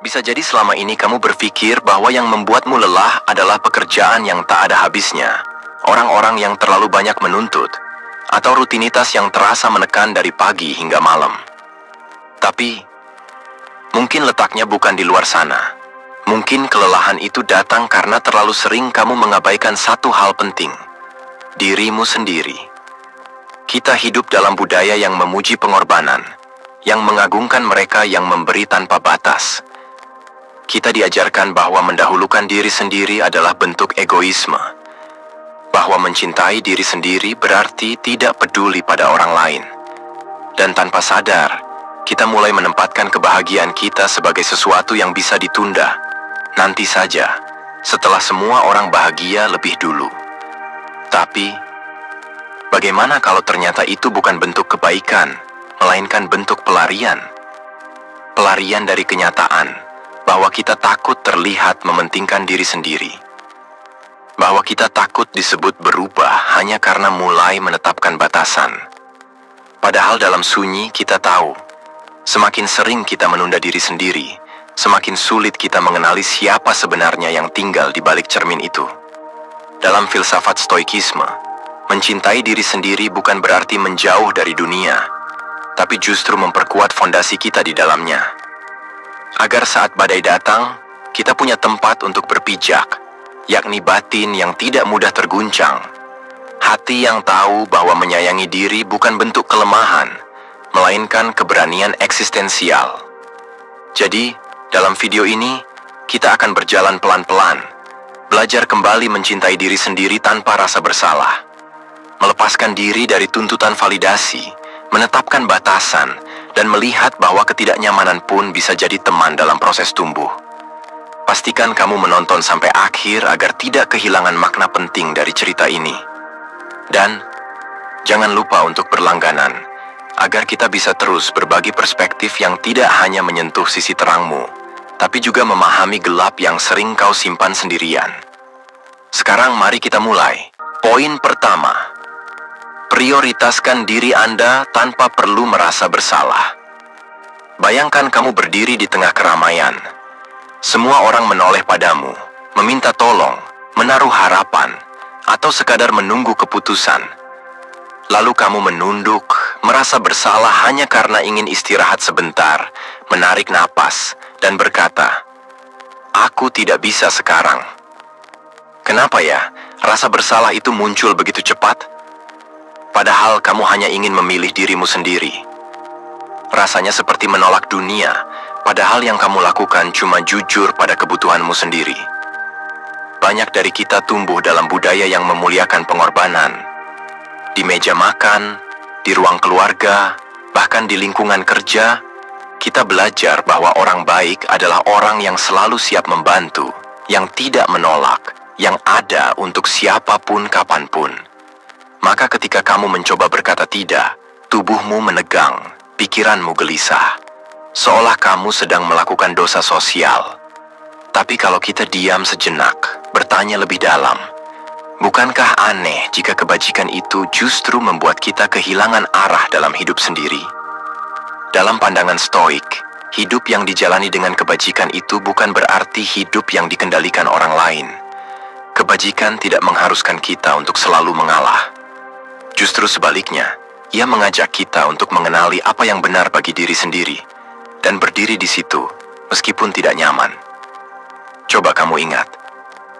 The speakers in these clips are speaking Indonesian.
Bisa jadi selama ini kamu berpikir bahwa yang membuatmu lelah adalah pekerjaan yang tak ada habisnya, orang-orang yang terlalu banyak menuntut, atau rutinitas yang terasa menekan dari pagi hingga malam. Tapi, mungkin letaknya bukan di luar sana. Mungkin kelelahan itu datang karena terlalu sering kamu mengabaikan satu hal penting, dirimu sendiri. Kita hidup dalam budaya yang memuji pengorbanan, yang mengagungkan mereka yang memberi tanpa batas. Kita diajarkan bahwa mendahulukan diri sendiri adalah bentuk egoisme, bahwa mencintai diri sendiri berarti tidak peduli pada orang lain. Dan tanpa sadar, kita mulai menempatkan kebahagiaan kita sebagai sesuatu yang bisa ditunda. Nanti saja, setelah semua orang bahagia lebih dulu. Tapi, bagaimana kalau ternyata itu bukan bentuk kebaikan, melainkan bentuk pelarian? Pelarian dari kenyataan bahwa kita takut terlihat mementingkan diri sendiri. Bahwa kita takut disebut berubah hanya karena mulai menetapkan batasan. Padahal dalam sunyi kita tahu, semakin sering kita menunda diri sendiri, semakin sulit kita mengenali siapa sebenarnya yang tinggal di balik cermin itu. Dalam filsafat stoikisme, mencintai diri sendiri bukan berarti menjauh dari dunia, tapi justru memperkuat fondasi kita di dalamnya. Agar saat badai datang, kita punya tempat untuk berpijak, yakni batin yang tidak mudah terguncang. Hati yang tahu bahwa menyayangi diri bukan bentuk kelemahan, melainkan keberanian eksistensial. Jadi, dalam video ini, kita akan berjalan pelan-pelan, belajar kembali mencintai diri sendiri tanpa rasa bersalah, melepaskan diri dari tuntutan validasi, menetapkan batasan, dan melihat bahwa ketidaknyamanan pun bisa jadi teman dalam proses tumbuh. Pastikan kamu menonton sampai akhir agar tidak kehilangan makna penting dari cerita ini. Dan, jangan lupa untuk berlangganan, agar kita bisa terus berbagi perspektif yang tidak hanya menyentuh sisi terangmu, tapi juga memahami gelap yang sering kau simpan sendirian. Sekarang mari kita mulai. Poin pertama, prioritaskan diri Anda tanpa perlu merasa bersalah. Bayangkan kamu berdiri di tengah keramaian. Semua orang menoleh padamu, meminta tolong, menaruh harapan, atau sekadar menunggu keputusan. Lalu kamu menunduk, merasa bersalah hanya karena ingin istirahat sebentar, menarik napas, dan berkata, "Aku tidak bisa sekarang." Kenapa ya, rasa bersalah itu muncul begitu cepat? Padahal kamu hanya ingin memilih dirimu sendiri. Rasanya seperti menolak dunia, padahal yang kamu lakukan cuma jujur pada kebutuhanmu sendiri. Banyak dari kita tumbuh dalam budaya yang memuliakan pengorbanan. Di meja makan, di ruang keluarga, bahkan di lingkungan kerja, kita belajar bahwa orang baik adalah orang yang selalu siap membantu, yang tidak menolak, yang ada untuk siapapun kapanpun. Maka ketika kamu mencoba berkata tidak, tubuhmu menegang, pikiranmu gelisah, seolah kamu sedang melakukan dosa sosial. Tapi kalau kita diam sejenak, bertanya lebih dalam, bukankah aneh jika kebajikan itu justru membuat kita kehilangan arah dalam hidup sendiri? Dalam pandangan Stoik, hidup yang dijalani dengan kebajikan itu bukan berarti hidup yang dikendalikan orang lain. Kebajikan tidak mengharuskan kita untuk selalu mengalah. Justru sebaliknya, ia mengajak kita untuk mengenali apa yang benar bagi diri sendiri dan berdiri di situ meskipun tidak nyaman. Coba kamu ingat,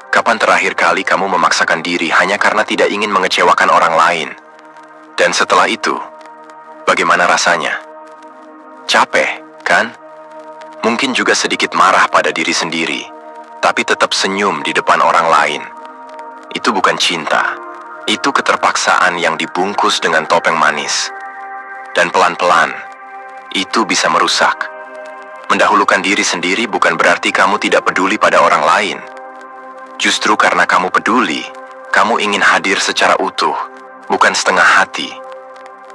kapan terakhir kali kamu memaksakan diri hanya karena tidak ingin mengecewakan orang lain? Dan setelah itu, bagaimana rasanya? Capek, kan? Mungkin juga sedikit marah pada diri sendiri, tapi tetap senyum di depan orang lain. Itu bukan cinta. Itu keterpaksaan yang dibungkus dengan topeng manis. Dan pelan-pelan, itu bisa merusak. Mendahulukan diri sendiri bukan berarti kamu tidak peduli pada orang lain. Justru karena kamu peduli, kamu ingin hadir secara utuh, bukan setengah hati.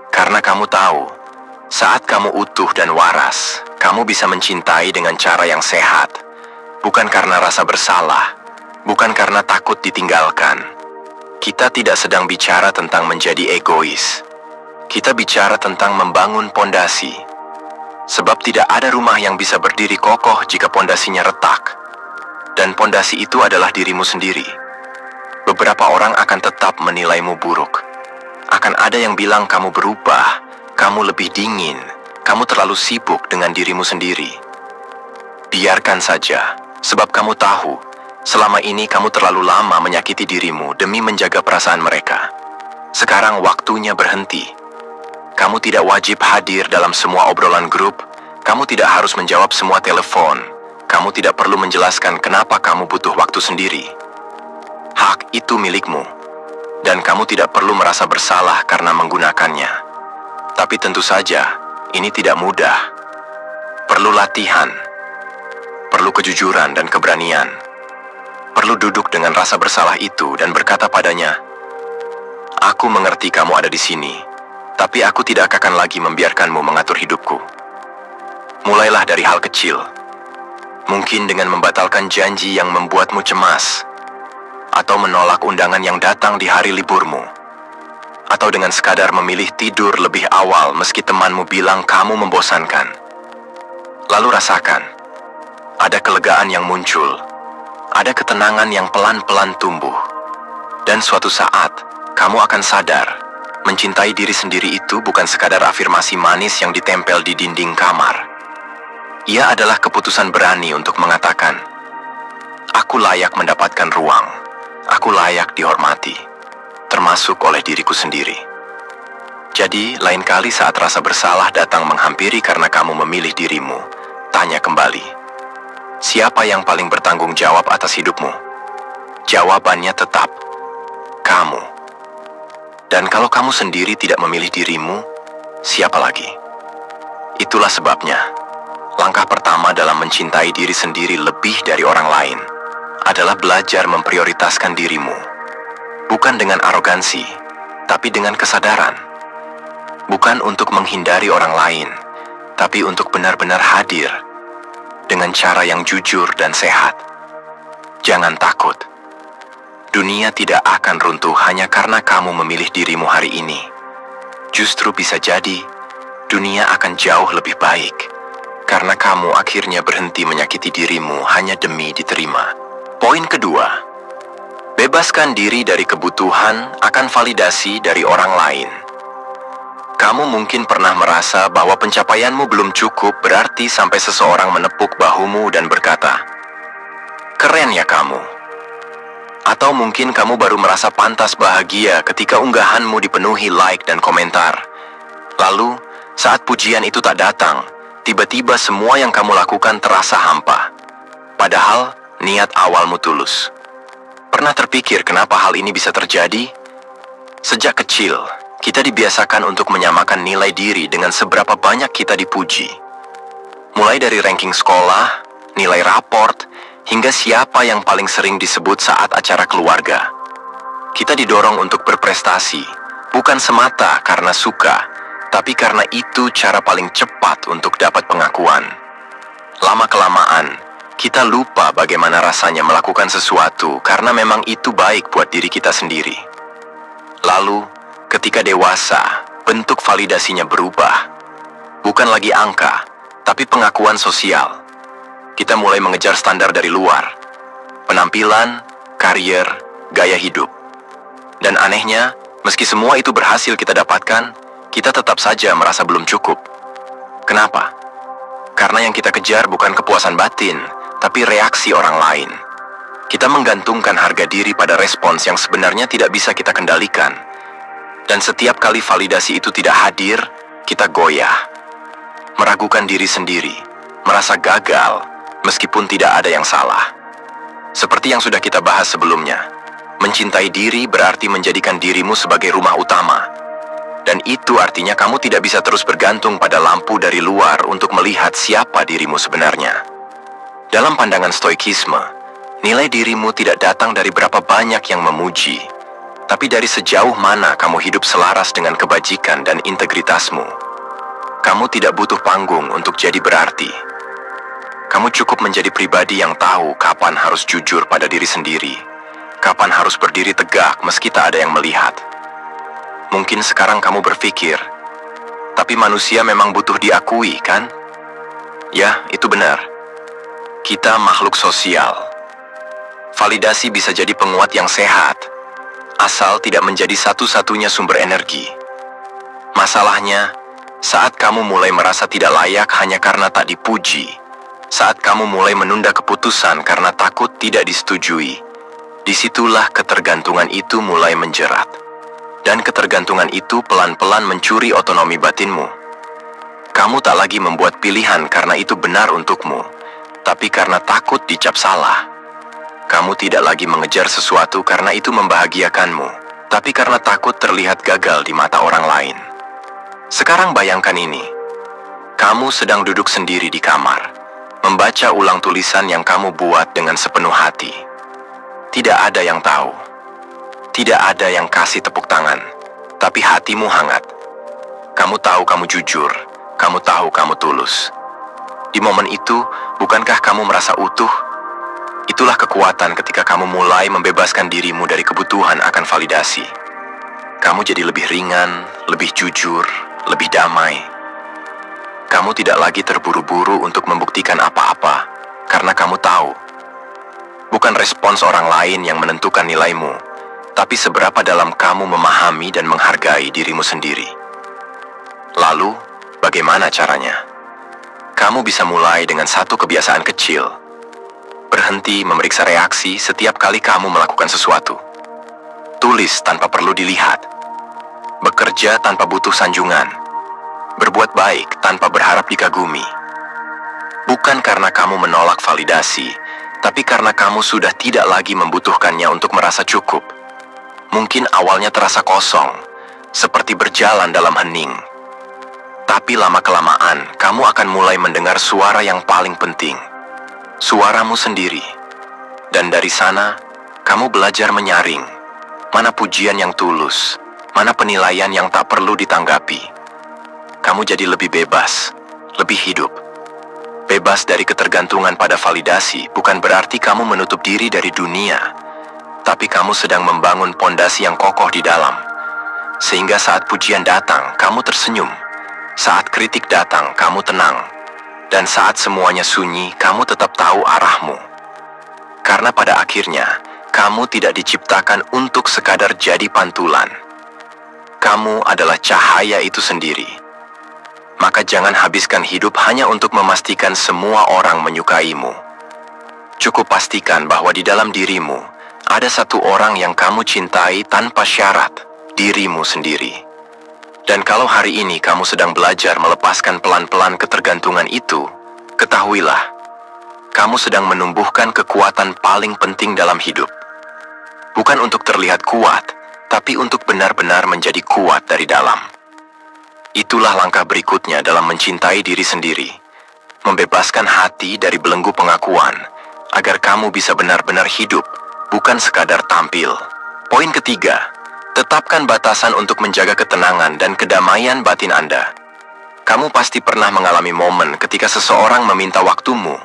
Karena kamu tahu, saat kamu utuh dan waras, kamu bisa mencintai dengan cara yang sehat. Bukan karena rasa bersalah, bukan karena takut ditinggalkan. Kita tidak sedang bicara tentang menjadi egois. Kita bicara tentang membangun pondasi. Sebab tidak ada rumah yang bisa berdiri kokoh jika pondasinya retak. Dan pondasi itu adalah dirimu sendiri. Beberapa orang akan tetap menilaimu buruk. Akan ada yang bilang kamu berubah, kamu lebih dingin, kamu terlalu sibuk dengan dirimu sendiri. Biarkan saja, sebab kamu tahu, selama ini kamu terlalu lama menyakiti dirimu demi menjaga perasaan mereka. Sekarang waktunya berhenti. Kamu tidak wajib hadir dalam semua obrolan grup, kamu tidak harus menjawab semua telepon, kamu tidak perlu menjelaskan kenapa kamu butuh waktu sendiri. Hak itu milikmu, dan kamu tidak perlu merasa bersalah karena menggunakannya. Tapi tentu saja, ini tidak mudah. Perlu latihan, perlu kejujuran dan keberanian. Perlu duduk dengan rasa bersalah itu dan berkata padanya, "Aku mengerti kamu ada di sini, tapi aku tidak akan lagi membiarkanmu mengatur hidupku." Mulailah dari hal kecil. Mungkin dengan membatalkan janji yang membuatmu cemas, atau menolak undangan yang datang di hari liburmu, atau dengan sekadar memilih tidur lebih awal meski temanmu bilang kamu membosankan. Lalu rasakan, ada kelegaan yang muncul, ada ketenangan yang pelan-pelan tumbuh, dan suatu saat kamu akan sadar, mencintai diri sendiri itu bukan sekadar afirmasi manis yang ditempel di dinding kamar. Ia adalah keputusan berani untuk mengatakan, "Aku layak mendapatkan ruang, aku layak dihormati, termasuk oleh diriku sendiri." Jadi, lain kali saat rasa bersalah datang menghampiri karena kamu memilih dirimu, tanya kembali, siapa yang paling bertanggung jawab atas hidupmu? Jawabannya tetap, kamu. Dan kalau kamu sendiri tidak memilih dirimu, siapa lagi? Itulah sebabnya, langkah pertama dalam mencintai diri sendiri lebih dari orang lain adalah belajar memprioritaskan dirimu. Bukan dengan arogansi, tapi dengan kesadaran. Bukan untuk menghindari orang lain, tapi untuk benar-benar hadir dengan cara yang jujur dan sehat. Jangan takut. Dunia tidak akan runtuh hanya karena kamu memilih dirimu hari ini. Justru bisa jadi, dunia akan jauh lebih baik karena kamu akhirnya berhenti menyakiti dirimu hanya demi diterima. Poin kedua, bebaskan diri dari kebutuhan akan validasi dari orang lain. Kamu mungkin pernah merasa bahwa pencapaianmu belum cukup berarti sampai seseorang menepuk bahumu dan berkata, "Keren ya kamu." Atau mungkin kamu baru merasa pantas bahagia ketika unggahanmu dipenuhi like dan komentar. Lalu, saat pujian itu tak datang, tiba-tiba semua yang kamu lakukan terasa hampa. Padahal, niat awalmu tulus. Pernah terpikir kenapa hal ini bisa terjadi? Sejak kecil, kita dibiasakan untuk menyamakan nilai diri dengan seberapa banyak kita dipuji. Mulai dari ranking sekolah, nilai raport, hingga siapa yang paling sering disebut saat acara keluarga. Kita didorong untuk berprestasi, bukan semata karena suka, tapi karena itu cara paling cepat untuk dapat pengakuan. Lama-kelamaan, kita lupa bagaimana rasanya melakukan sesuatu karena memang itu baik buat diri kita sendiri. Lalu, ketika dewasa, bentuk validasinya berubah. Bukan lagi angka, tapi pengakuan sosial. Kita mulai mengejar standar dari luar, penampilan, karier, gaya hidup. Dan anehnya, meski semua itu berhasil kita dapatkan, kita tetap saja merasa belum cukup. Kenapa? Karena yang kita kejar bukan kepuasan batin, tapi reaksi orang lain. Kita menggantungkan harga diri pada respons yang sebenarnya tidak bisa kita kendalikan. Dan setiap kali validasi itu tidak hadir, kita goyah. Meragukan diri sendiri, merasa gagal, meskipun tidak ada yang salah. Seperti yang sudah kita bahas sebelumnya, mencintai diri berarti menjadikan dirimu sebagai rumah utama. Dan itu artinya kamu tidak bisa terus bergantung pada lampu dari luar untuk melihat siapa dirimu sebenarnya. Dalam pandangan stoikisme, nilai dirimu tidak datang dari berapa banyak yang memuji, tapi dari sejauh mana kamu hidup selaras dengan kebajikan dan integritasmu. Kamu tidak butuh panggung untuk jadi berarti. Kamu cukup menjadi pribadi yang tahu kapan harus jujur pada diri sendiri, kapan harus berdiri tegak meski tak ada yang melihat. Mungkin sekarang kamu berpikir, tapi manusia memang butuh diakui, kan? Ya, itu benar. Kita makhluk sosial. Validasi bisa jadi penguat yang sehat, asal tidak menjadi satu-satunya sumber energi. Masalahnya, saat kamu mulai merasa tidak layak hanya karena tak dipuji, saat kamu mulai menunda keputusan karena takut tidak disetujui, disitulah ketergantungan itu mulai menjerat. Dan ketergantungan itu pelan-pelan mencuri otonomi batinmu. Kamu tak lagi membuat pilihan karena itu benar untukmu, tapi karena takut dicap salah. Kamu tidak lagi mengejar sesuatu karena itu membahagiakanmu, tapi karena takut terlihat gagal di mata orang lain. Sekarang bayangkan ini. Kamu sedang duduk sendiri di kamar, membaca ulang tulisan yang kamu buat dengan sepenuh hati. Tidak ada yang tahu. Tidak ada yang kasih tepuk tangan, tapi hatimu hangat. Kamu tahu kamu jujur, kamu tahu kamu tulus. Di momen itu, bukankah kamu merasa utuh? Itulah kekuatan ketika kamu mulai membebaskan dirimu dari kebutuhan akan validasi. Kamu jadi lebih ringan, lebih jujur, lebih damai. Kamu tidak lagi terburu-buru untuk membuktikan apa-apa, karena kamu tahu. Bukan respons orang lain yang menentukan nilaimu, tapi seberapa dalam kamu memahami dan menghargai dirimu sendiri. Lalu, bagaimana caranya? Kamu bisa mulai dengan satu kebiasaan kecil. Berhenti memeriksa reaksi setiap kali kamu melakukan sesuatu. Tulis tanpa perlu dilihat. Bekerja tanpa butuh sanjungan. Berbuat baik tanpa berharap dikagumi. Bukan karena kamu menolak validasi, tapi karena kamu sudah tidak lagi membutuhkannya untuk merasa cukup. Mungkin awalnya terasa kosong, seperti berjalan dalam hening. Tapi lama-kelamaan, kamu akan mulai mendengar suara yang paling penting. Suaramu sendiri. Dan dari sana, kamu belajar menyaring. Mana pujian yang tulus, mana penilaian yang tak perlu ditanggapi. Kamu jadi lebih bebas, lebih hidup. Bebas dari ketergantungan pada validasi bukan berarti kamu menutup diri dari dunia, tapi kamu sedang membangun pondasi yang kokoh di dalam. Sehingga saat pujian datang, kamu tersenyum. Saat kritik datang, kamu tenang. Dan saat semuanya sunyi, kamu tetap tahu arahmu. Karena pada akhirnya, kamu tidak diciptakan untuk sekadar jadi pantulan. Kamu adalah cahaya itu sendiri. Maka jangan habiskan hidup hanya untuk memastikan semua orang menyukaimu. Cukup pastikan bahwa di dalam dirimu, ada satu orang yang kamu cintai tanpa syarat, dirimu sendiri. Dan kalau hari ini kamu sedang belajar melepaskan pelan-pelan ketergantungan itu, ketahuilah, kamu sedang menumbuhkan kekuatan paling penting dalam hidup. Bukan untuk terlihat kuat, tapi untuk benar-benar menjadi kuat dari dalam. Itulah langkah berikutnya dalam mencintai diri sendiri. Membebaskan hati dari belenggu pengakuan, agar kamu bisa benar-benar hidup, bukan sekadar tampil. Poin ketiga, tetapkan batasan untuk menjaga ketenangan dan kedamaian batin Anda. Kamu pasti pernah mengalami momen ketika seseorang meminta waktumu,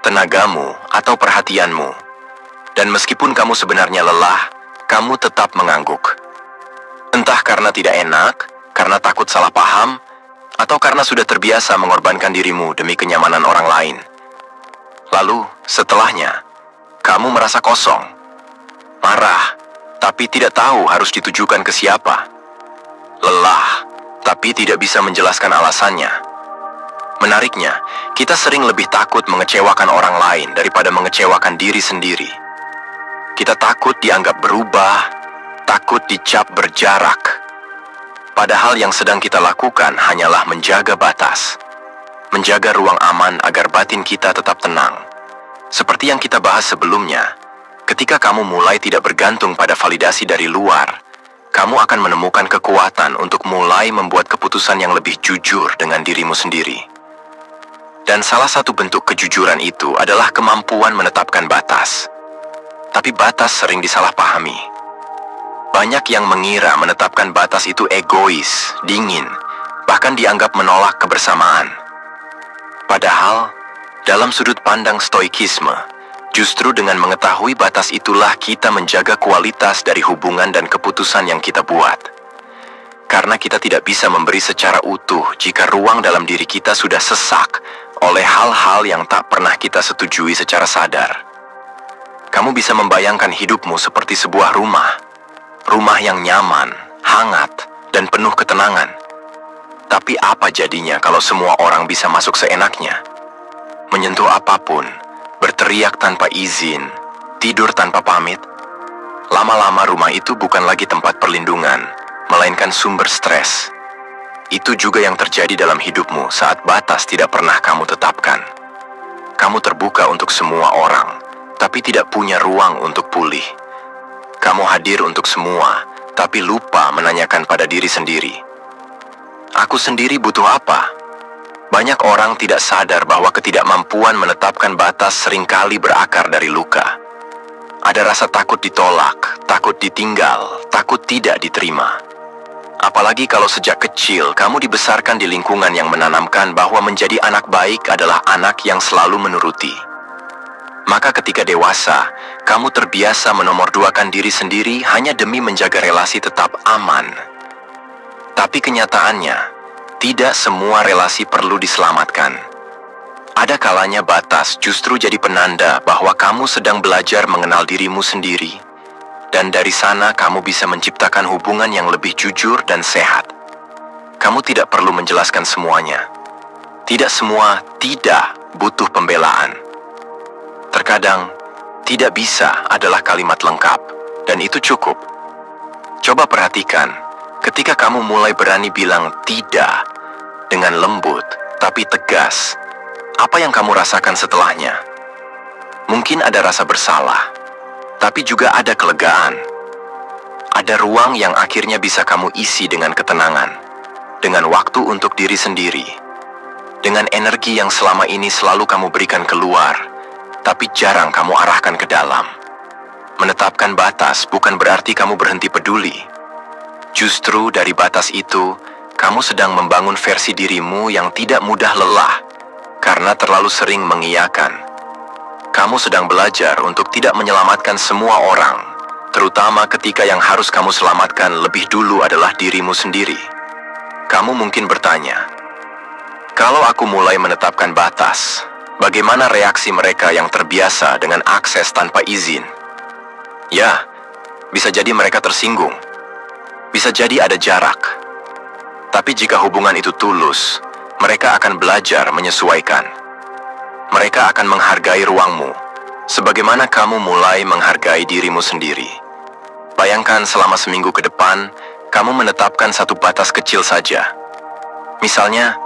tenagamu, atau perhatianmu. Dan meskipun kamu sebenarnya lelah, kamu tetap mengangguk. Entah karena tidak enak, karena takut salah paham, atau karena sudah terbiasa mengorbankan dirimu demi kenyamanan orang lain. Lalu, setelahnya, kamu merasa kosong, marah, tapi tidak tahu harus ditujukan ke siapa. Lelah, tapi tidak bisa menjelaskan alasannya. Menariknya, kita sering lebih takut mengecewakan orang lain daripada mengecewakan diri sendiri. Kita takut dianggap berubah, takut dicap berjarak. Padahal yang sedang kita lakukan hanyalah menjaga batas. Menjaga ruang aman agar batin kita tetap tenang. Seperti yang kita bahas sebelumnya, ketika kamu mulai tidak bergantung pada validasi dari luar, kamu akan menemukan kekuatan untuk mulai membuat keputusan yang lebih jujur dengan dirimu sendiri. Dan salah satu bentuk kejujuran itu adalah kemampuan menetapkan batas. Tapi batas sering disalahpahami. Banyak yang mengira menetapkan batas itu egois, dingin, bahkan dianggap menolak kebersamaan. Padahal, dalam sudut pandang stoikisme, justru dengan mengetahui batas itulah kita menjaga kualitas dari hubungan dan keputusan yang kita buat. Karena kita tidak bisa memberi secara utuh jika ruang dalam diri kita sudah sesak oleh hal-hal yang tak pernah kita setujui secara sadar. Kamu bisa membayangkan hidupmu seperti sebuah rumah. Rumah yang nyaman, hangat, dan penuh ketenangan. Tapi apa jadinya kalau semua orang bisa masuk seenaknya? Menyentuh apapun, berteriak tanpa izin, tidur tanpa pamit. Lama-lama rumah itu bukan lagi tempat perlindungan, melainkan sumber stres. Itu juga yang terjadi dalam hidupmu saat batas tidak pernah kamu tetapkan. Kamu terbuka untuk semua orang, tapi tidak punya ruang untuk pulih. Kamu hadir untuk semua, tapi lupa menanyakan pada diri sendiri. Aku sendiri butuh apa? Banyak orang tidak sadar bahwa ketidakmampuan menetapkan batas seringkali berakar dari luka. Ada rasa takut ditolak, takut ditinggal, takut tidak diterima. Apalagi kalau sejak kecil kamu dibesarkan di lingkungan yang menanamkan bahwa menjadi anak baik adalah anak yang selalu menuruti. Maka ketika dewasa, kamu terbiasa menomorduakan diri sendiri hanya demi menjaga relasi tetap aman. Tapi kenyataannya, tidak semua relasi perlu diselamatkan. Ada kalanya batas justru jadi penanda bahwa kamu sedang belajar mengenal dirimu sendiri. Dan dari sana kamu bisa menciptakan hubungan yang lebih jujur dan sehat. Kamu tidak perlu menjelaskan semuanya. Tidak semua tidak butuh pembelaan. Terkadang, tidak bisa adalah kalimat lengkap, dan itu cukup. Coba perhatikan, ketika kamu mulai berani bilang tidak dengan lembut tapi tegas, apa yang kamu rasakan setelahnya? Mungkin ada rasa bersalah, tapi juga ada kelegaan. Ada ruang yang akhirnya bisa kamu isi dengan ketenangan, dengan waktu untuk diri sendiri, dengan energi yang selama ini selalu kamu berikan keluar, tapi jarang kamu arahkan ke dalam. Menetapkan batas bukan berarti kamu berhenti peduli. Justru dari batas itu, kamu sedang membangun versi dirimu yang tidak mudah lelah, karena terlalu sering mengiyakan. Kamu sedang belajar untuk tidak menyelamatkan semua orang, terutama ketika yang harus kamu selamatkan lebih dulu adalah dirimu sendiri. Kamu mungkin bertanya, kalau aku mulai menetapkan batas, bagaimana reaksi mereka yang terbiasa dengan akses tanpa izin? Ya, bisa jadi mereka tersinggung. Bisa jadi ada jarak. Tapi jika hubungan itu tulus, mereka akan belajar menyesuaikan. Mereka akan menghargai ruangmu, sebagaimana kamu mulai menghargai dirimu sendiri. Bayangkan selama seminggu ke depan, kamu menetapkan satu batas kecil saja. Misalnya,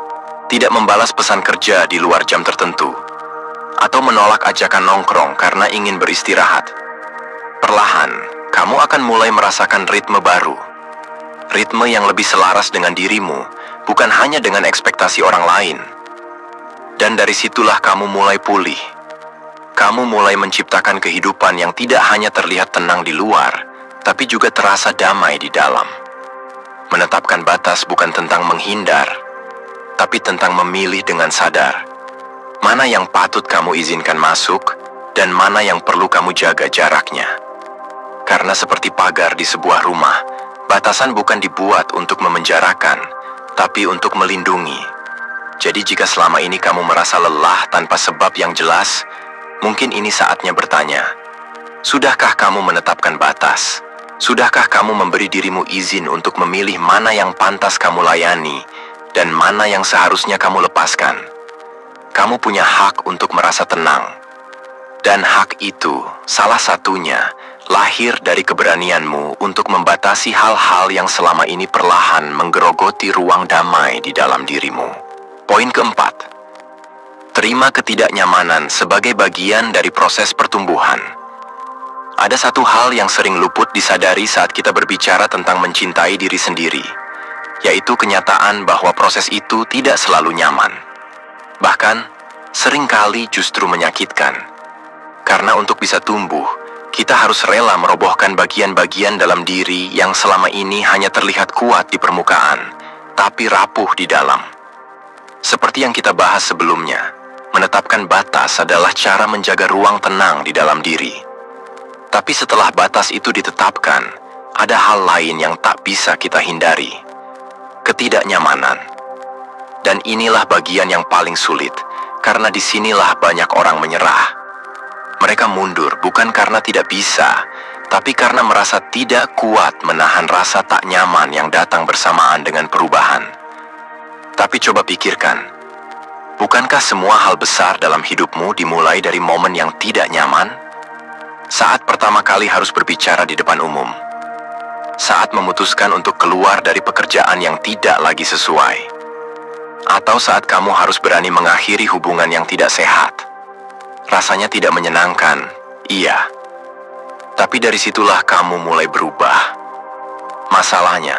tidak membalas pesan kerja di luar jam tertentu, atau menolak ajakan nongkrong karena ingin beristirahat. Perlahan, kamu akan mulai merasakan ritme baru. Ritme yang lebih selaras dengan dirimu, bukan hanya dengan ekspektasi orang lain. Dan dari situlah kamu mulai pulih. Kamu mulai menciptakan kehidupan yang tidak hanya terlihat tenang di luar, tapi juga terasa damai di dalam. Menetapkan batas bukan tentang menghindar, tapi tentang memilih dengan sadar. Mana yang patut kamu izinkan masuk, dan mana yang perlu kamu jaga jaraknya. Karena seperti pagar di sebuah rumah, batasan bukan dibuat untuk memenjarakan, tapi untuk melindungi. Jadi jika selama ini kamu merasa lelah tanpa sebab yang jelas, mungkin ini saatnya bertanya, sudahkah kamu menetapkan batas? Sudahkah kamu memberi dirimu izin untuk memilih mana yang pantas kamu layani, dan mana yang seharusnya kamu lepaskan? Kamu punya hak untuk merasa tenang. Dan hak itu, salah satunya, lahir dari keberanianmu untuk membatasi hal-hal yang selama ini perlahan menggerogoti ruang damai di dalam dirimu. Poin keempat, terima ketidaknyamanan sebagai bagian dari proses pertumbuhan. Ada satu hal yang sering luput disadari saat kita berbicara tentang mencintai diri sendiri, yaitu kenyataan bahwa proses itu tidak selalu nyaman. Bahkan, seringkali justru menyakitkan. Karena untuk bisa tumbuh, kita harus rela merobohkan bagian-bagian dalam diri yang selama ini hanya terlihat kuat di permukaan, tapi rapuh di dalam. Seperti yang kita bahas sebelumnya, menetapkan batas adalah cara menjaga ruang tenang di dalam diri. Tapi setelah batas itu ditetapkan, ada hal lain yang tak bisa kita hindari. Ketidaknyamanan. Dan inilah bagian yang paling sulit, Karena disinilah banyak orang menyerah. Mereka mundur bukan karena tidak bisa, tapi karena merasa tidak kuat menahan rasa tak nyaman yang datang bersamaan dengan perubahan. Tapi coba pikirkan, bukankah semua hal besar dalam hidupmu dimulai dari momen yang tidak nyaman? Saat pertama kali harus berbicara di depan umum. Saat memutuskan untuk keluar dari pekerjaan yang tidak lagi sesuai. Atau saat kamu harus berani mengakhiri hubungan yang tidak sehat. Rasanya tidak menyenangkan, iya. Tapi dari situlah kamu mulai berubah. Masalahnya,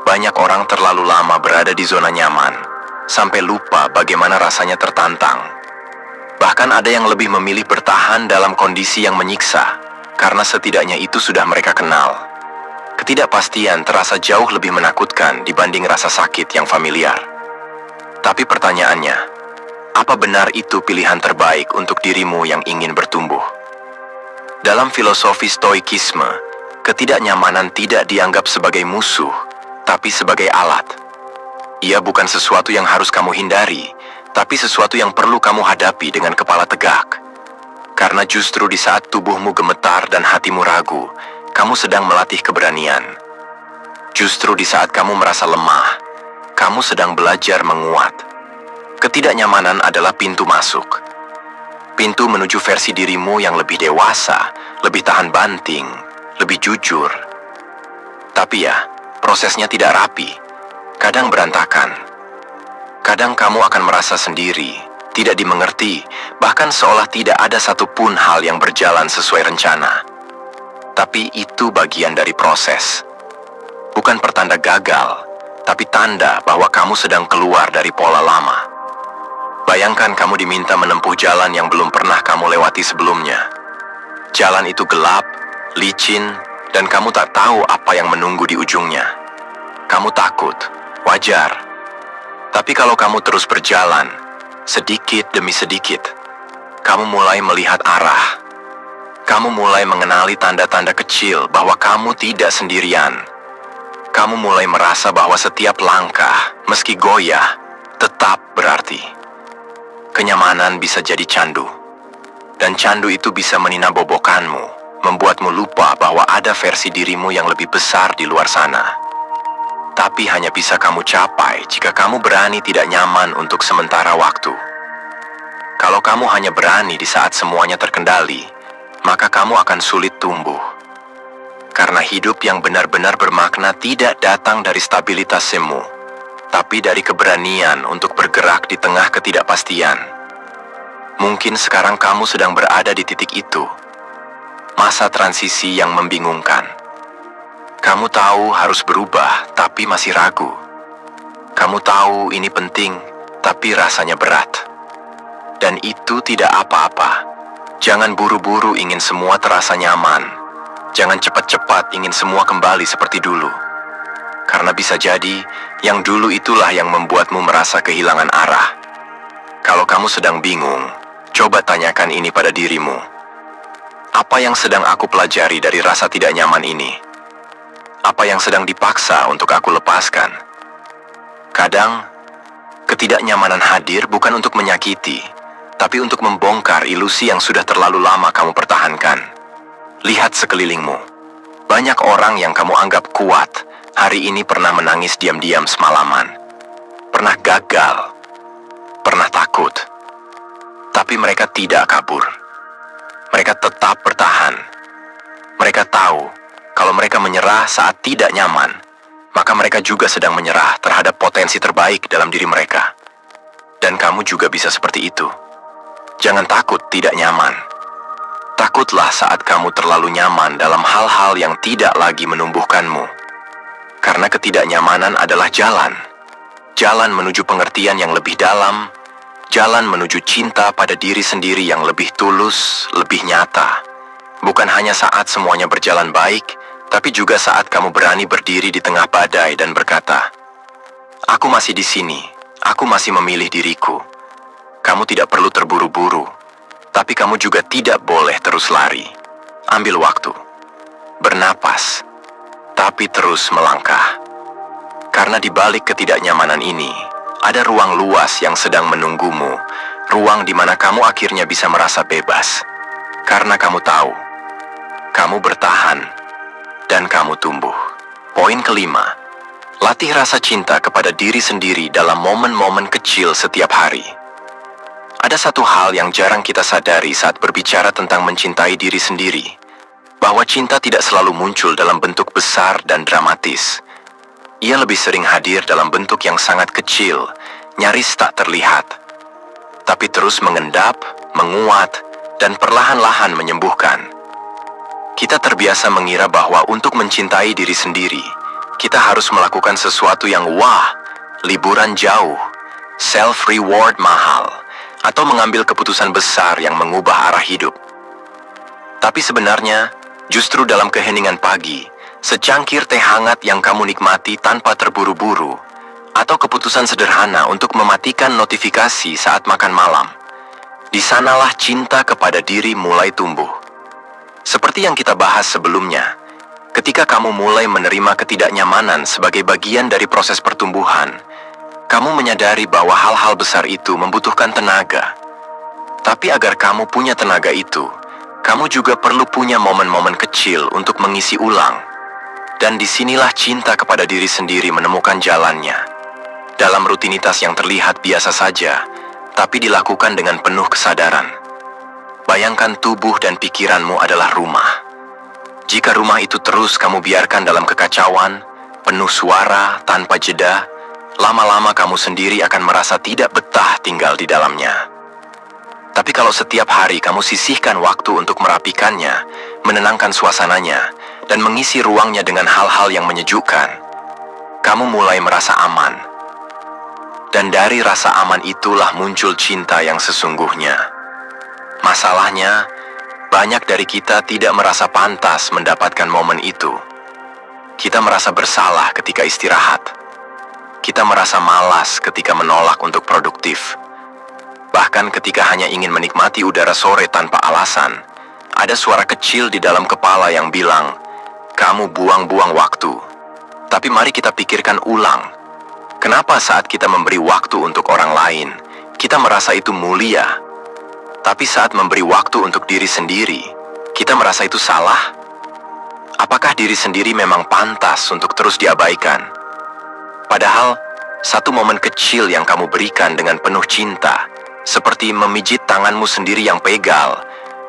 banyak orang terlalu lama berada di zona nyaman, sampai lupa bagaimana rasanya tertantang. Bahkan ada yang lebih memilih bertahan dalam kondisi yang menyiksa, karena setidaknya itu sudah mereka kenal. Ketidakpastian terasa jauh lebih menakutkan dibanding rasa sakit yang familiar. Tapi pertanyaannya, apa benar itu pilihan terbaik untuk dirimu yang ingin bertumbuh? Dalam filosofi stoikisme, ketidaknyamanan tidak dianggap sebagai musuh, tapi sebagai alat. Ia bukan sesuatu yang harus kamu hindari, tapi sesuatu yang perlu kamu hadapi dengan kepala tegak. Karena justru di saat tubuhmu gemetar dan hatimu ragu, kamu sedang melatih keberanian. Justru di saat kamu merasa lemah, kamu sedang belajar menguat. Ketidaknyamanan adalah pintu masuk. Pintu menuju versi dirimu yang lebih dewasa, lebih tahan banting, lebih jujur. Tapi ya, prosesnya tidak rapi. Kadang berantakan. Kadang kamu akan merasa sendiri, tidak dimengerti, bahkan seolah tidak ada satupun hal yang berjalan sesuai rencana. Tapi itu bagian dari proses. Bukan pertanda gagal, tapi tanda bahwa kamu sedang keluar dari pola lama. Bayangkan kamu diminta menempuh jalan yang belum pernah kamu lewati sebelumnya. Jalan itu gelap, licin, dan kamu tak tahu apa yang menunggu di ujungnya. Kamu takut, wajar. Tapi kalau kamu terus berjalan, sedikit demi sedikit, kamu mulai melihat arah. Kamu mulai mengenali tanda-tanda kecil bahwa kamu tidak sendirian. Kamu mulai merasa bahwa setiap langkah, meski goyah, tetap berarti. Kenyamanan bisa jadi candu. Dan candu itu bisa meninabobokanmu, membuatmu lupa bahwa ada versi dirimu yang lebih besar di luar sana. Tapi hanya bisa kamu capai jika kamu berani tidak nyaman untuk sementara waktu. Kalau kamu hanya berani di saat semuanya terkendali, maka kamu akan sulit tumbuh. Karena hidup yang benar-benar bermakna tidak datang dari stabilitas semu, tapi dari keberanian untuk bergerak di tengah ketidakpastian. Mungkin sekarang kamu sedang berada di titik itu, masa transisi yang membingungkan. Kamu tahu harus berubah, tapi masih ragu. Kamu tahu ini penting, tapi rasanya berat. Dan itu tidak apa-apa. Jangan buru-buru ingin semua terasa nyaman. Jangan cepat-cepat ingin semua kembali seperti dulu. Karena bisa jadi, yang dulu itulah yang membuatmu merasa kehilangan arah. Kalau kamu sedang bingung, coba tanyakan ini pada dirimu. Apa yang sedang aku pelajari dari rasa tidak nyaman ini? Apa yang sedang dipaksa untuk aku lepaskan? Kadang, ketidaknyamanan hadir bukan untuk menyakiti, tapi untuk membongkar ilusi yang sudah terlalu lama kamu pertahankan. Lihat sekelilingmu. Banyak orang yang kamu anggap kuat, hari ini pernah menangis diam-diam semalaman. Pernah gagal. Pernah takut. Tapi mereka tidak kabur. Mereka tetap bertahan. Mereka tahu, kalau mereka menyerah saat tidak nyaman, maka mereka juga sedang menyerah terhadap potensi terbaik dalam diri mereka. Dan kamu juga bisa seperti itu. Jangan takut tidak nyaman. Takutlah saat kamu terlalu nyaman dalam hal-hal yang tidak lagi menumbuhkanmu. Karena ketidaknyamanan adalah jalan. Jalan menuju pengertian yang lebih dalam. Jalan menuju cinta pada diri sendiri yang lebih tulus, lebih nyata. Bukan hanya saat semuanya berjalan baik, tapi juga saat kamu berani berdiri di tengah badai dan berkata, "Aku masih di sini, aku masih memilih diriku." Kamu tidak perlu terburu-buru. Tapi kamu juga tidak boleh terus lari. Ambil waktu. Bernapas. Tapi terus melangkah. Karena di balik ketidaknyamanan ini, ada ruang luas yang sedang menunggumu. ruang di mana kamu akhirnya bisa merasa bebas. Karena kamu tahu, kamu bertahan, dan kamu tumbuh. Poin kelima, latih rasa cinta kepada diri sendiri dalam momen-momen kecil setiap hari. Ada satu hal yang jarang kita sadari saat berbicara tentang mencintai diri sendiri, bahwa cinta tidak selalu muncul dalam bentuk besar dan dramatis. Ia lebih sering hadir dalam bentuk yang sangat kecil, nyaris tak terlihat, tapi terus mengendap, menguat, dan perlahan-lahan menyembuhkan. Kita terbiasa mengira bahwa untuk mencintai diri sendiri, kita harus melakukan sesuatu yang wah, liburan jauh, self-reward mahal, atau mengambil keputusan besar yang mengubah arah hidup. Tapi sebenarnya, justru dalam keheningan pagi, secangkir teh hangat yang kamu nikmati tanpa terburu-buru, atau keputusan sederhana untuk mematikan notifikasi saat makan malam, di sanalah cinta kepada diri mulai tumbuh. Seperti yang kita bahas sebelumnya, ketika kamu mulai menerima ketidaknyamanan sebagai bagian dari proses pertumbuhan, kamu menyadari bahwa hal-hal besar itu membutuhkan tenaga. Tapi agar kamu punya tenaga itu, kamu juga perlu punya momen-momen kecil untuk mengisi ulang. Dan disinilah cinta kepada diri sendiri menemukan jalannya. Dalam rutinitas yang terlihat biasa saja, tapi dilakukan dengan penuh kesadaran. Bayangkan tubuh dan pikiranmu adalah rumah. Jika rumah itu terus kamu biarkan dalam kekacauan, penuh suara, tanpa jeda, lama-lama kamu sendiri akan merasa tidak betah tinggal di dalamnya. Tapi kalau setiap hari kamu sisihkan waktu untuk merapikannya, menenangkan suasananya, dan mengisi ruangnya dengan hal-hal yang menyejukkan, kamu mulai merasa aman. Dan dari rasa aman itulah muncul cinta yang sesungguhnya. Masalahnya, banyak dari kita tidak merasa pantas mendapatkan momen itu. Kita merasa bersalah ketika istirahat. Kita merasa malas ketika menolak untuk produktif. Bahkan ketika hanya ingin menikmati udara sore tanpa alasan, ada suara kecil di dalam kepala yang bilang, "Kamu buang-buang waktu." Tapi mari kita pikirkan ulang. Kenapa saat kita memberi waktu untuk orang lain, kita merasa itu mulia? Tapi saat memberi waktu untuk diri sendiri, kita merasa itu salah? Apakah diri sendiri memang pantas untuk terus diabaikan? Padahal, satu momen kecil yang kamu berikan dengan penuh cinta, seperti memijit tanganmu sendiri yang pegal,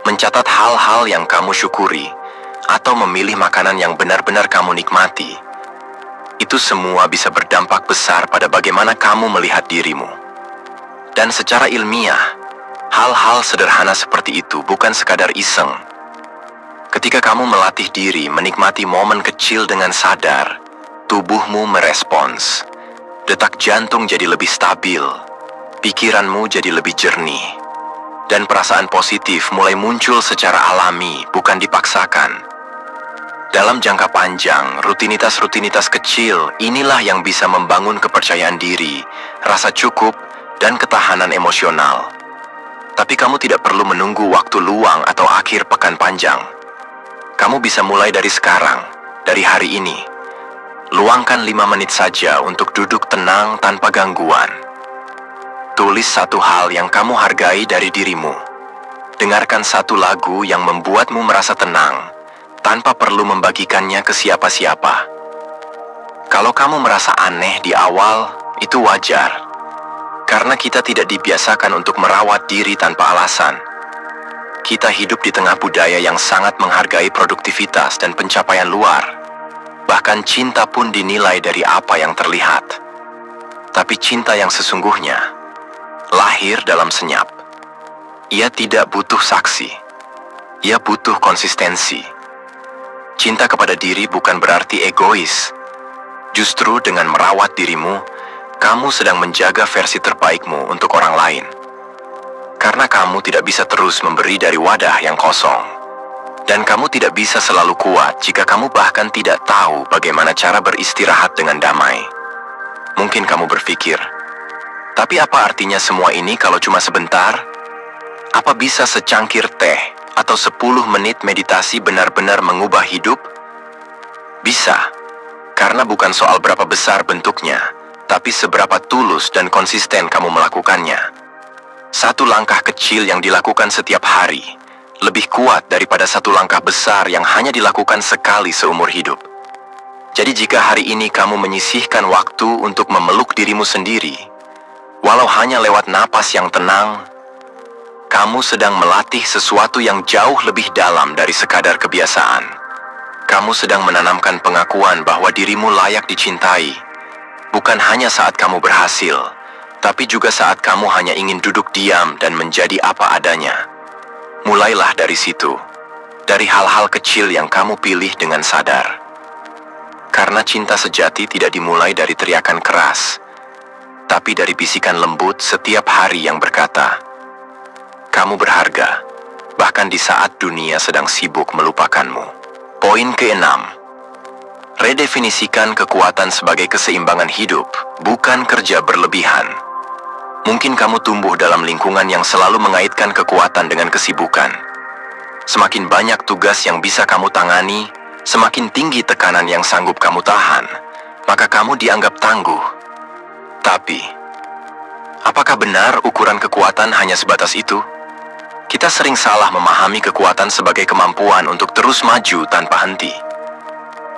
mencatat hal-hal yang kamu syukuri, atau memilih makanan yang benar-benar kamu nikmati, itu semua bisa berdampak besar pada bagaimana kamu melihat dirimu. Dan secara ilmiah, hal-hal sederhana seperti itu bukan sekadar iseng. Ketika kamu melatih diri menikmati momen kecil dengan sadar, tubuhmu merespons. Detak jantung jadi lebih stabil, pikiranmu jadi lebih jernih, dan perasaan positif mulai muncul secara alami, bukan dipaksakan. Dalam jangka panjang, rutinitas-rutinitas kecil inilah yang bisa membangun kepercayaan diri, rasa cukup, dan ketahanan emosional. Tapi kamu tidak perlu menunggu waktu luang atau akhir pekan panjang. Kamu bisa mulai dari sekarang, dari hari ini. Luangkan 5 menit saja untuk duduk tenang tanpa gangguan. Tulis satu hal yang kamu hargai dari dirimu. Dengarkan satu lagu yang membuatmu merasa tenang, tanpa perlu membagikannya ke siapa-siapa. Kalau kamu merasa aneh di awal, itu wajar. Karena kita tidak dibiasakan untuk merawat diri tanpa alasan. Kita hidup di tengah budaya yang sangat menghargai produktivitas dan pencapaian luar. Bahkan cinta pun dinilai dari apa yang terlihat. Tapi cinta yang sesungguhnya lahir dalam senyap. Ia tidak butuh saksi. Ia butuh konsistensi. Cinta kepada diri bukan berarti egois. Justru dengan merawat dirimu, kamu sedang menjaga versi terbaikmu untuk orang lain. Karena kamu tidak bisa terus memberi dari wadah yang kosong. Dan kamu tidak bisa selalu kuat jika kamu bahkan tidak tahu bagaimana cara beristirahat dengan damai. Mungkin kamu berpikir, tapi apa artinya semua ini kalau cuma sebentar? Apa bisa secangkir teh atau 10 menit meditasi benar-benar mengubah hidup? Bisa, karena bukan soal berapa besar bentuknya, tapi seberapa tulus dan konsisten kamu melakukannya. Satu langkah kecil yang dilakukan setiap hari lebih kuat daripada satu langkah besar yang hanya dilakukan sekali seumur hidup. Jadi jika hari ini kamu menyisihkan waktu untuk memeluk dirimu sendiri, walau hanya lewat napas yang tenang, kamu sedang melatih sesuatu yang jauh lebih dalam dari sekadar kebiasaan. Kamu sedang menanamkan pengakuan bahwa dirimu layak dicintai, bukan hanya saat kamu berhasil, tapi juga saat kamu hanya ingin duduk diam dan menjadi apa adanya. Mulailah dari situ, dari hal-hal kecil yang kamu pilih dengan sadar. Karena cinta sejati tidak dimulai dari teriakan keras, tapi dari bisikan lembut setiap hari yang berkata, "Kamu berharga, bahkan di saat dunia sedang sibuk melupakanmu." Poin ke-6. Redefinisikan kekuatan sebagai keseimbangan hidup, bukan kerja berlebihan. Mungkin kamu tumbuh dalam lingkungan yang selalu mengaitkan kekuatan dengan kesibukan. Semakin banyak tugas yang bisa kamu tangani, semakin tinggi tekanan yang sanggup kamu tahan, maka kamu dianggap tangguh. Tapi, apakah benar ukuran kekuatan hanya sebatas itu? Kita sering salah memahami kekuatan sebagai kemampuan untuk terus maju tanpa henti.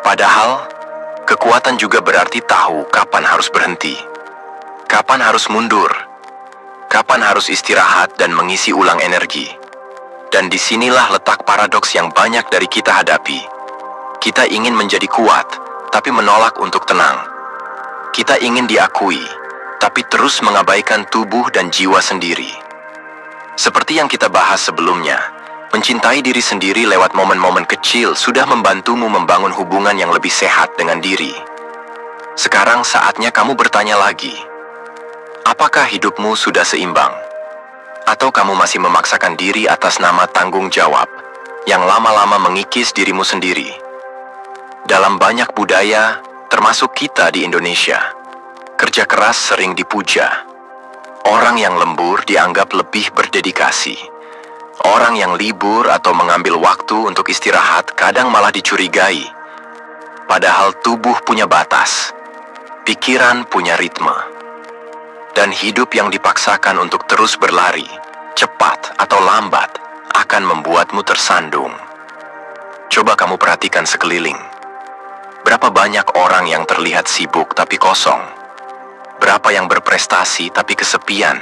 Padahal, kekuatan juga berarti tahu kapan harus berhenti, kapan harus mundur, kapan harus istirahat dan mengisi ulang energi. Dan disinilah letak paradoks yang banyak dari kita hadapi. Kita ingin menjadi kuat, tapi menolak untuk tenang. Kita ingin diakui, tapi terus mengabaikan tubuh dan jiwa sendiri. Seperti yang kita bahas sebelumnya, mencintai diri sendiri lewat momen-momen kecil sudah membantumu membangun hubungan yang lebih sehat dengan diri. Sekarang saatnya kamu bertanya lagi, apakah hidupmu sudah seimbang? Atau kamu masih memaksakan diri atas nama tanggung jawab yang lama-lama mengikis dirimu sendiri? Dalam banyak budaya, termasuk kita di Indonesia, kerja keras sering dipuja. Orang yang lembur dianggap lebih berdedikasi. Orang yang libur atau mengambil waktu untuk istirahat kadang malah dicurigai. Padahal tubuh punya batas, pikiran punya ritme. Dan hidup yang dipaksakan untuk terus berlari, cepat atau lambat, akan membuatmu tersandung. Coba kamu perhatikan sekeliling. Berapa banyak orang yang terlihat sibuk tapi kosong? Berapa yang berprestasi tapi kesepian?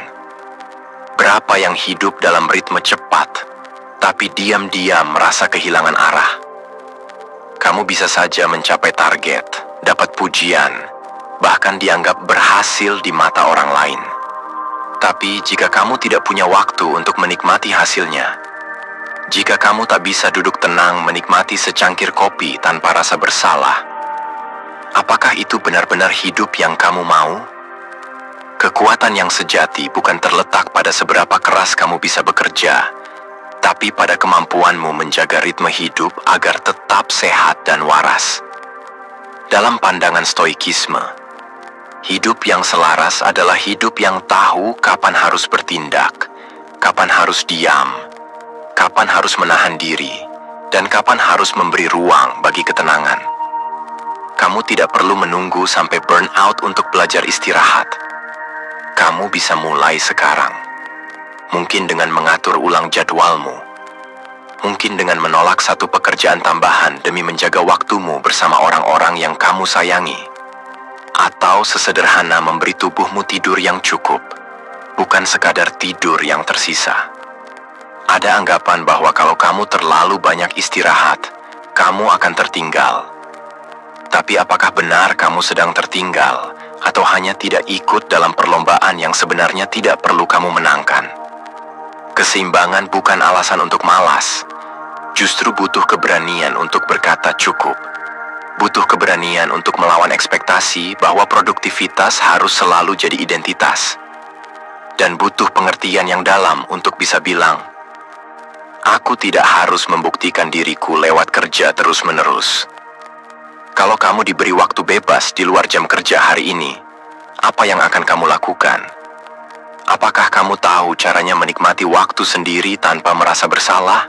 Berapa yang hidup dalam ritme cepat tapi diam-diam merasa kehilangan arah? Kamu bisa saja mencapai target, dapat pujian, bahkan dianggap berhasil di mata orang lain. Tapi jika kamu tidak punya waktu untuk menikmati hasilnya, jika kamu tak bisa duduk tenang menikmati secangkir kopi tanpa rasa bersalah, apakah itu benar-benar hidup yang kamu mau? Kekuatan yang sejati bukan terletak pada seberapa keras kamu bisa bekerja, tapi pada kemampuanmu menjaga ritme hidup agar tetap sehat dan waras. Dalam pandangan stoikisme, hidup yang selaras adalah hidup yang tahu kapan harus bertindak, kapan harus diam, kapan harus menahan diri, dan kapan harus memberi ruang bagi ketenangan. Kamu tidak perlu menunggu sampai burnout untuk belajar istirahat. Kamu bisa mulai sekarang. Mungkin dengan mengatur ulang jadwalmu. Mungkin dengan menolak satu pekerjaan tambahan demi menjaga waktumu bersama orang-orang yang kamu sayangi. Atau sesederhana memberi tubuhmu tidur yang cukup, bukan sekadar tidur yang tersisa. Ada anggapan bahwa kalau kamu terlalu banyak istirahat, kamu akan tertinggal. Tapi apakah benar kamu sedang tertinggal, atau hanya tidak ikut dalam perlombaan yang sebenarnya tidak perlu kamu menangkan? Keseimbangan bukan alasan untuk malas, justru butuh keberanian untuk berkata cukup. Butuh keberanian untuk melawan ekspektasi bahwa produktivitas harus selalu jadi identitas. Dan butuh pengertian yang dalam untuk bisa bilang, aku tidak harus membuktikan diriku lewat kerja terus-menerus. Kalau kamu diberi waktu bebas di luar jam kerja hari ini, apa yang akan kamu lakukan? Apakah kamu tahu caranya menikmati waktu sendiri tanpa merasa bersalah?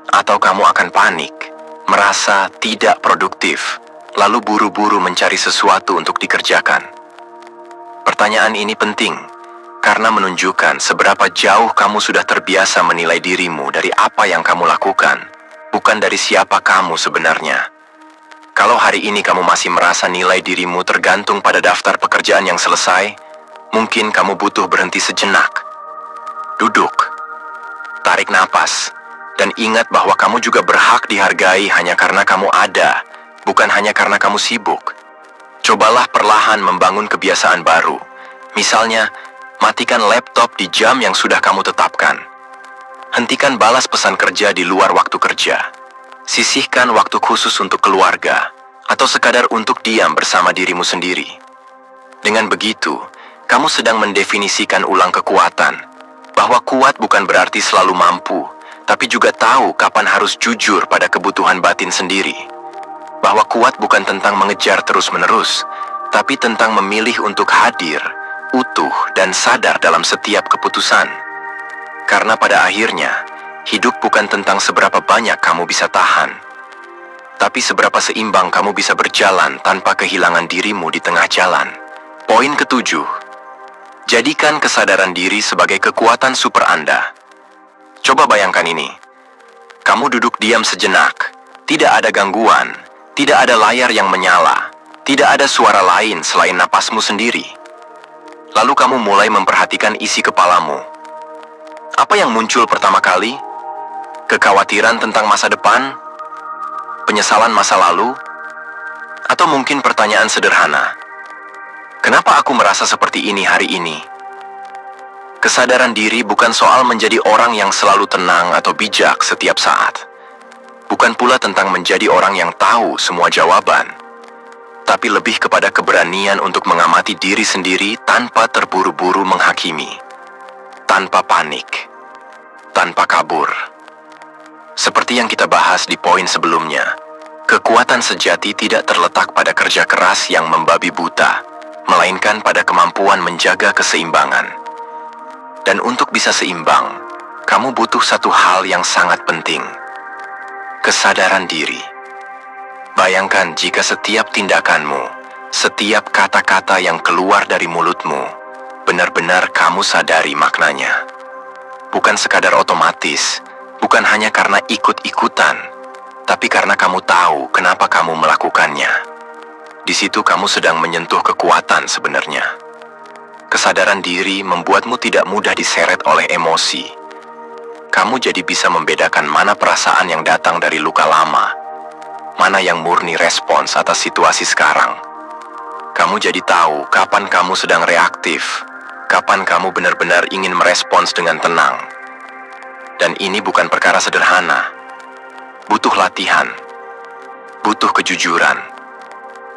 Atau kamu akan panik, merasa tidak produktif, lalu buru-buru mencari sesuatu untuk dikerjakan? Pertanyaan ini penting, karena menunjukkan seberapa jauh kamu sudah terbiasa menilai dirimu dari apa yang kamu lakukan, bukan dari siapa kamu sebenarnya. Kalau hari ini kamu masih merasa nilai dirimu tergantung pada daftar pekerjaan yang selesai, mungkin kamu butuh berhenti sejenak. Duduk, tarik napas, dan ingat bahwa kamu juga berhak dihargai hanya karena kamu ada, bukan hanya karena kamu sibuk. Cobalah perlahan membangun kebiasaan baru. Misalnya, matikan laptop di jam yang sudah kamu tetapkan. Hentikan balas pesan kerja di luar waktu kerja. Sisihkan waktu khusus untuk keluarga, atau sekadar untuk diam bersama dirimu sendiri. Dengan begitu, kamu sedang mendefinisikan ulang kekuatan, bahwa kuat bukan berarti selalu mampu, tapi juga tahu kapan harus jujur pada kebutuhan batin sendiri. Bahwa kuat bukan tentang mengejar terus-menerus, tapi tentang memilih untuk hadir, utuh, dan sadar dalam setiap keputusan. Karena pada akhirnya, hidup bukan tentang seberapa banyak kamu bisa tahan, tapi seberapa seimbang kamu bisa berjalan tanpa kehilangan dirimu di tengah jalan. Poin ketujuh, jadikan kesadaran diri sebagai kekuatan super Anda. Coba bayangkan ini. Kamu duduk diam sejenak, tidak ada gangguan, tidak ada layar yang menyala, tidak ada suara lain selain napasmu sendiri. Lalu kamu mulai memperhatikan isi kepalamu. Apa yang muncul pertama kali? Kekhawatiran tentang masa depan? Penyesalan masa lalu? Atau mungkin pertanyaan sederhana, kenapa aku merasa seperti ini hari ini? Kesadaran diri bukan soal menjadi orang yang selalu tenang atau bijak setiap saat. Bukan pula tentang menjadi orang yang tahu semua jawaban. Tapi lebih kepada keberanian untuk mengamati diri sendiri tanpa terburu-buru menghakimi. Tanpa panik. Tanpa kabur. Seperti yang kita bahas di poin sebelumnya, kekuatan sejati tidak terletak pada kerja keras yang membabi buta, melainkan pada kemampuan menjaga keseimbangan. Dan untuk bisa seimbang, kamu butuh satu hal yang sangat penting. Kesadaran diri. Bayangkan jika setiap tindakanmu, setiap kata-kata yang keluar dari mulutmu, benar-benar kamu sadari maknanya. Bukan sekadar otomatis, bukan hanya karena ikut-ikutan, tapi karena kamu tahu kenapa kamu melakukannya. Di situ kamu sedang menyentuh kekuatan sebenarnya. Kesadaran diri membuatmu tidak mudah diseret oleh emosi. Kamu jadi bisa membedakan mana perasaan yang datang dari luka lama, mana yang murni respons atas situasi sekarang. Kamu jadi tahu kapan kamu sedang reaktif, kapan kamu benar-benar ingin merespons dengan tenang. Dan ini bukan perkara sederhana. Butuh latihan, butuh kejujuran,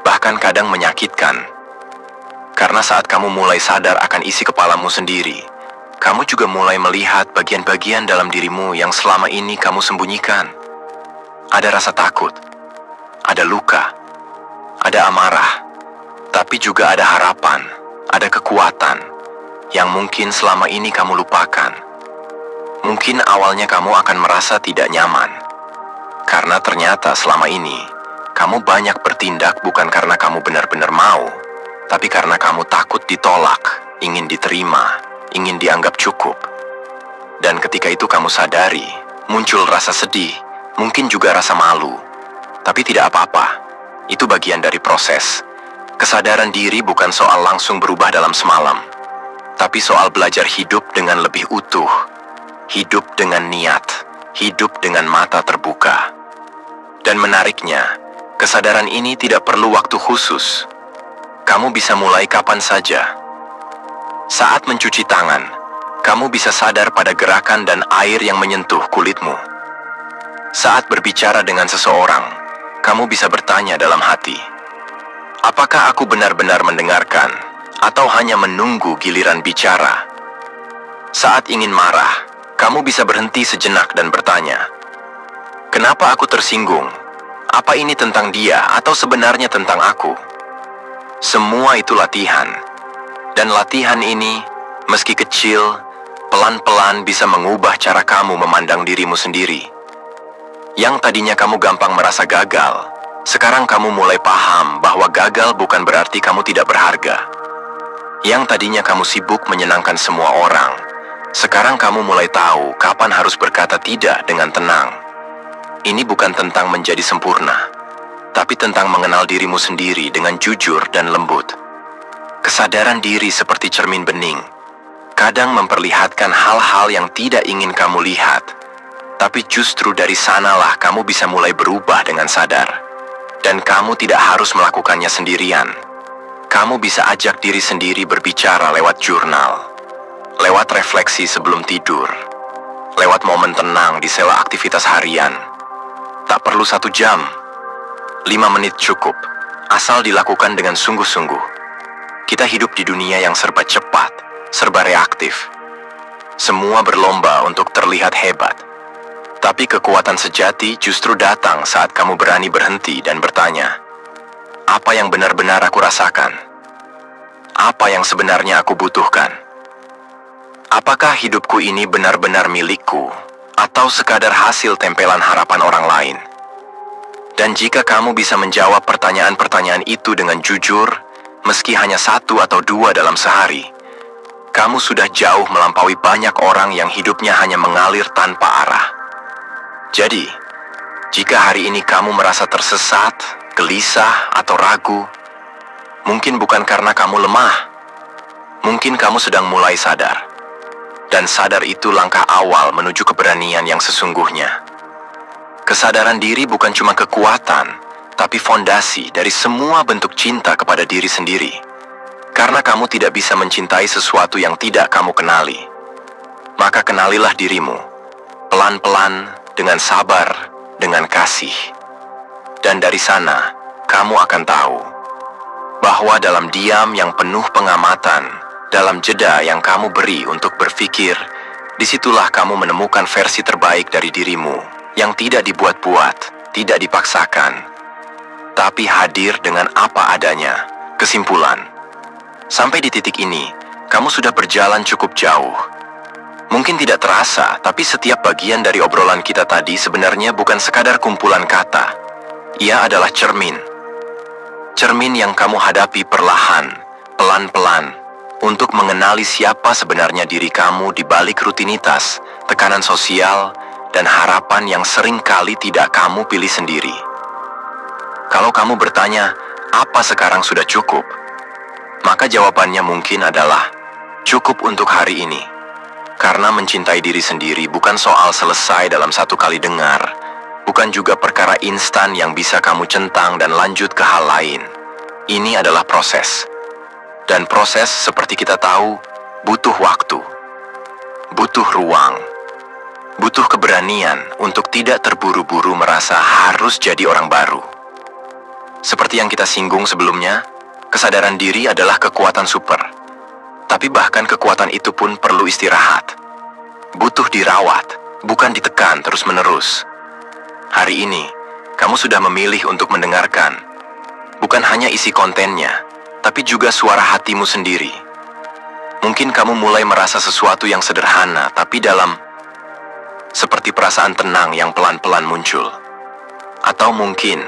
bahkan kadang menyakitkan. Karena saat kamu mulai sadar akan isi kepalamu sendiri, kamu juga mulai melihat bagian-bagian dalam dirimu yang selama ini kamu sembunyikan. Ada rasa takut, ada luka, ada amarah, tapi juga ada harapan, ada kekuatan yang mungkin selama ini kamu lupakan. Mungkin awalnya kamu akan merasa tidak nyaman, karena ternyata selama ini kamu banyak bertindak bukan karena kamu benar-benar mau, tapi karena kamu takut ditolak, ingin diterima, ingin dianggap cukup. Dan ketika itu kamu sadari, muncul rasa sedih, mungkin juga rasa malu. Tapi tidak apa-apa, itu bagian dari proses. Kesadaran diri bukan soal langsung berubah dalam semalam, tapi soal belajar hidup dengan lebih utuh, hidup dengan niat, hidup dengan mata terbuka. Dan menariknya, kesadaran ini tidak perlu waktu khusus. Kamu bisa mulai kapan saja. Saat mencuci tangan, kamu bisa sadar pada gerakan dan air yang menyentuh kulitmu. Saat berbicara dengan seseorang, kamu bisa bertanya dalam hati, apakah aku benar-benar mendengarkan, atau hanya menunggu giliran bicara? Saat ingin marah, kamu bisa berhenti sejenak dan bertanya, kenapa aku tersinggung? Apa ini tentang dia atau sebenarnya tentang aku? Semua itu latihan. Dan latihan ini, meski kecil, pelan-pelan bisa mengubah cara kamu memandang dirimu sendiri. Yang tadinya kamu gampang merasa gagal, sekarang kamu mulai paham bahwa gagal bukan berarti kamu tidak berharga. Yang tadinya kamu sibuk menyenangkan semua orang, sekarang kamu mulai tahu kapan harus berkata tidak dengan tenang. Ini bukan tentang menjadi sempurna, tapi tentang mengenal dirimu sendiri dengan jujur dan lembut. Kesadaran diri seperti cermin bening, kadang memperlihatkan hal-hal yang tidak ingin kamu lihat, tapi justru dari sanalah kamu bisa mulai berubah dengan sadar. Dan kamu tidak harus melakukannya sendirian. Kamu bisa ajak diri sendiri berbicara lewat jurnal, lewat refleksi sebelum tidur, lewat momen tenang di sela aktivitas harian. Tak perlu 1 jam, 5 menit cukup, asal dilakukan dengan sungguh-sungguh. Kita hidup di dunia yang serba cepat, serba reaktif. Semua berlomba untuk terlihat hebat. Tapi kekuatan sejati justru datang saat kamu berani berhenti dan bertanya, apa yang benar-benar aku rasakan? Apa yang sebenarnya aku butuhkan? Apakah hidupku ini benar-benar milikku, atau sekadar hasil tempelan harapan orang lain? Dan jika kamu bisa menjawab pertanyaan-pertanyaan itu dengan jujur, meski hanya 1 atau 2 dalam sehari, kamu sudah jauh melampaui banyak orang yang hidupnya hanya mengalir tanpa arah. Jadi, jika hari ini kamu merasa tersesat, gelisah, atau ragu, mungkin bukan karena kamu lemah. Mungkin kamu sedang mulai sadar. Dan sadar itu langkah awal menuju keberanian yang sesungguhnya. Kesadaran diri bukan cuma kekuatan, tapi fondasi dari semua bentuk cinta kepada diri sendiri. Karena kamu tidak bisa mencintai sesuatu yang tidak kamu kenali. Maka kenalilah dirimu, pelan-pelan, dengan sabar, dengan kasih. Dan dari sana, kamu akan tahu bahwa dalam diam yang penuh pengamatan, dalam jeda yang kamu beri untuk berpikir, disitulah kamu menemukan versi terbaik dari dirimu yang tidak dibuat-buat, tidak dipaksakan, tapi hadir dengan apa adanya. Kesimpulan, sampai di titik ini, kamu sudah berjalan cukup jauh. Mungkin tidak terasa, tapi setiap bagian dari obrolan kita tadi sebenarnya bukan sekadar kumpulan kata. Ia adalah cermin. Cermin yang kamu hadapi perlahan, pelan-pelan, untuk mengenali siapa sebenarnya diri kamu di balik rutinitas, tekanan sosial, dan harapan yang sering kali tidak kamu pilih sendiri. Kalau kamu bertanya, apa sekarang sudah cukup? Maka jawabannya mungkin adalah, cukup untuk hari ini. Karena mencintai diri sendiri bukan soal selesai dalam 1 kali dengar, bukan juga perkara instan yang bisa kamu centang dan lanjut ke hal lain. Ini adalah proses. Dan proses, seperti kita tahu, butuh waktu, butuh ruang, butuh keberanian untuk tidak terburu-buru merasa harus jadi orang baru. Seperti yang kita singgung sebelumnya, kesadaran diri adalah kekuatan super. Tapi bahkan kekuatan itu pun perlu istirahat. Butuh dirawat, bukan ditekan terus-menerus. Hari ini, kamu sudah memilih untuk mendengarkan. Bukan hanya isi kontennya, tapi juga suara hatimu sendiri. Mungkin kamu mulai merasa sesuatu yang sederhana, tapi dalam, seperti perasaan tenang yang pelan-pelan muncul. Atau mungkin,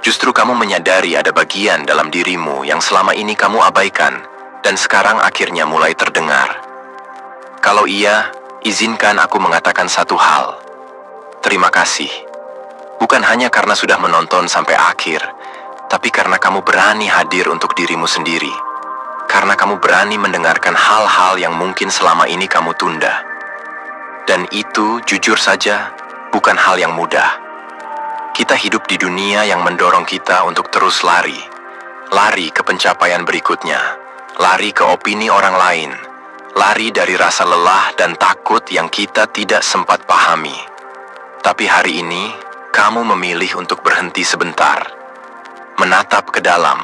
justru kamu menyadari ada bagian dalam dirimu yang selama ini kamu abaikan, dan sekarang akhirnya mulai terdengar. Kalau iya, izinkan aku mengatakan satu hal. Terima kasih. Bukan hanya karena sudah menonton sampai akhir, tapi karena kamu berani hadir untuk dirimu sendiri. Karena kamu berani mendengarkan hal-hal yang mungkin selama ini kamu tunda. Dan itu, jujur saja, bukan hal yang mudah. Kita hidup di dunia yang mendorong kita untuk terus lari. Lari ke pencapaian berikutnya. Lari ke opini orang lain, lari dari rasa lelah dan takut yang kita tidak sempat pahami. Tapi hari ini, kamu memilih untuk berhenti sebentar, menatap ke dalam,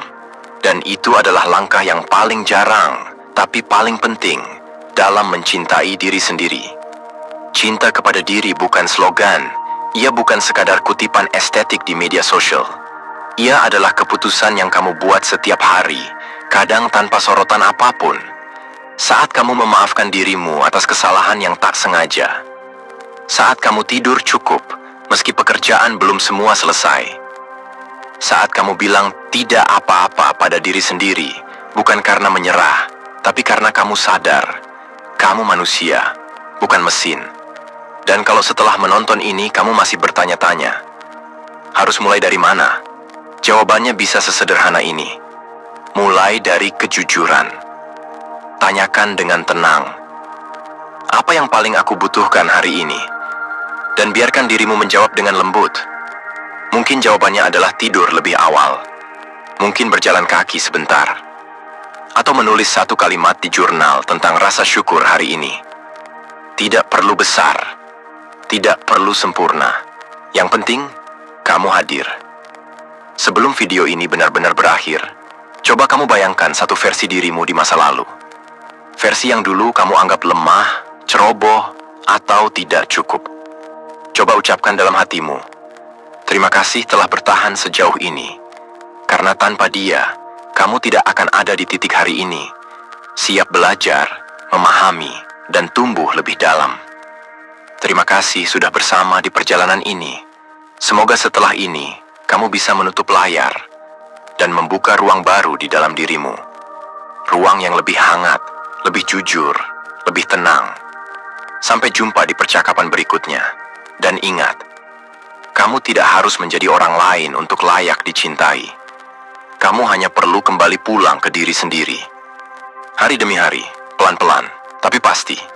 dan itu adalah langkah yang paling jarang, tapi paling penting dalam mencintai diri sendiri. Cinta kepada diri bukan slogan, ia bukan sekadar kutipan estetik di media sosial. Ia adalah keputusan yang kamu buat setiap hari, kadang tanpa sorotan apapun. Saat kamu memaafkan dirimu atas kesalahan yang tak sengaja. Saat kamu tidur cukup, meski pekerjaan belum semua selesai. Saat kamu bilang tidak apa-apa pada diri sendiri, bukan karena menyerah, Tapi karena kamu sadar, kamu manusia, bukan mesin. Dan kalau setelah menonton ini kamu masih bertanya-tanya, harus mulai dari mana? Jawabannya bisa sesederhana ini. Mulai dari kejujuran. Tanyakan dengan tenang, apa yang paling aku butuhkan hari ini? Dan biarkan dirimu menjawab dengan lembut. Mungkin jawabannya adalah tidur lebih awal. Mungkin berjalan kaki sebentar. Atau menulis satu kalimat di jurnal tentang rasa syukur hari ini. Tidak perlu besar, tidak perlu sempurna. Yang penting, kamu hadir. Sebelum video ini benar-benar berakhir, coba kamu bayangkan satu versi dirimu di masa lalu. Versi yang dulu kamu anggap lemah, ceroboh, atau tidak cukup. Coba ucapkan dalam hatimu, terima kasih telah bertahan sejauh ini. Karena tanpa dia, kamu tidak akan ada di titik hari ini, siap belajar, memahami, dan tumbuh lebih dalam. Terima kasih sudah bersama di perjalanan ini. Semoga setelah ini, kamu bisa menutup layar dan membuka ruang baru di dalam dirimu. Ruang yang lebih hangat, lebih jujur, lebih tenang. Sampai jumpa di percakapan berikutnya. Dan ingat, kamu tidak harus menjadi orang lain untuk layak dicintai. Kamu hanya perlu kembali pulang ke diri sendiri. Hari demi hari, pelan-pelan, tapi pasti.